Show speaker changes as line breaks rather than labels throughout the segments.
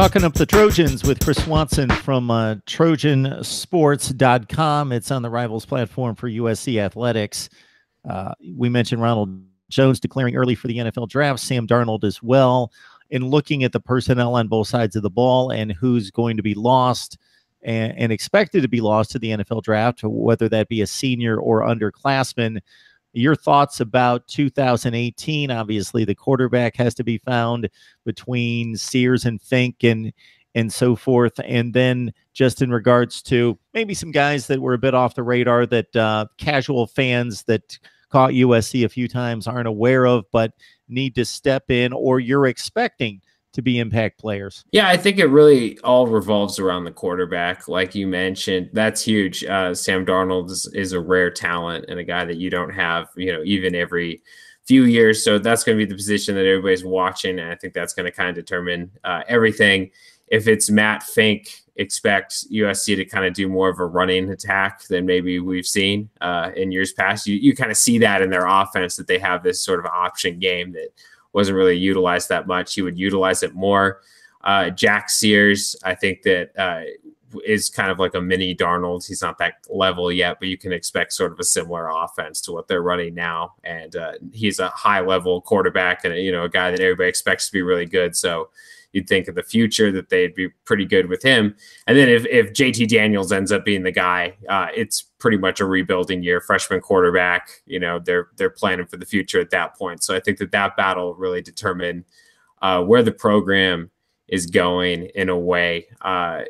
Talking up the Trojans with Chris Watson from Trojansports.com. It's on the Rivals platform for USC Athletics. We mentioned Ronald Jones declaring early for the NFL draft, Sam Darnold as well. In looking at the personnel on both sides of the ball and who's going to be lost and expected to be lost to the NFL draft, whether that be a senior or underclassman, your thoughts about 2018? Obviously, the quarterback has to be found between Sears and Fink and so forth. And then just in regards to maybe some guys that were a bit off the radar that casual fans that caught USC a few times aren't aware of, but need to step in, or you're expecting to be impact players.
Yeah, I think it really all revolves around the quarterback. Like you mentioned, that's huge. Sam Darnold is a rare talent and a guy that you don't have, even every few years. So that's going to be the position that everybody's watching. And I think that's going to kind of determine everything. If it's Matt Fink, expect USC to kind of do more of a running attack than maybe we've seen in years past. You kind of see that in their offense, that they have this sort of option game that wasn't really utilized that much. He would utilize it more. Jack Sears, I think that is kind of like a mini Darnold. He's not that level yet, but you can expect sort of a similar offense to what they're running now. And he's a high-level quarterback and, a guy that everybody expects to be really good. So you'd think in the future that they'd be pretty good with him. And then if JT Daniels ends up being the guy, it's pretty much a rebuilding year, freshman quarterback. They're planning for the future at that point. So I think that battle really determine where the program is going in a way. I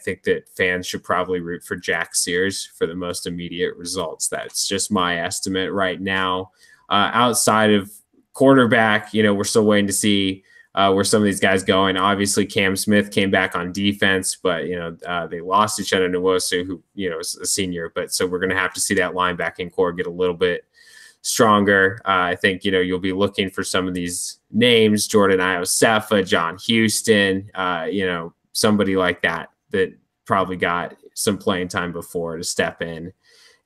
think that fans should probably root for Jack Sears for the most immediate results. That's just my estimate right now. Outside of quarterback, we're still waiting to see where some of these guys going. Obviously, Cam Smith came back on defense, but they lost to Uchenna Nwosu, who is a senior. But so we're going to have to see that linebacking core get a little bit stronger. I think you'll be looking for some of these names: Jordan Iosefa, John Houston, somebody like that probably got some playing time before to step in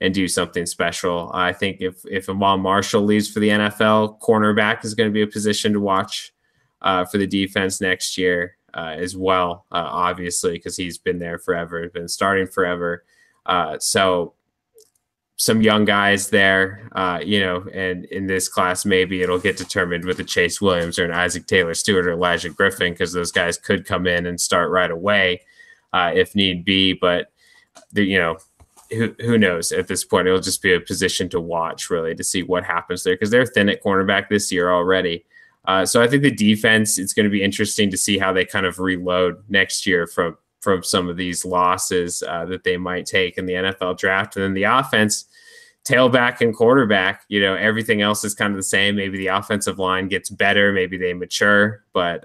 and do something special. I think if Amon Marshall leaves for the NFL, cornerback is going to be a position to watch for the defense next year as well, obviously, because he's been there forever, been starting forever. So some young guys there, and in this class, maybe it'll get determined with a Chase Williams or an Isaac Taylor Stewart or Elijah Griffin, because those guys could come in and start right away if need be. But, who knows at this point? It'll just be a position to watch, really, to see what happens there, because they're thin at cornerback this year already. So I think the defense, it's going to be interesting to see how they kind of reload next year from some of these losses that they might take in the NFL draft. And then the offense, tailback and quarterback, everything else is kind of the same. Maybe the offensive line gets better, maybe they mature, but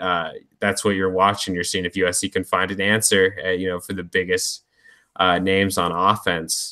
that's what you're watching. You're seeing if USC can find an answer, for the biggest names on offense.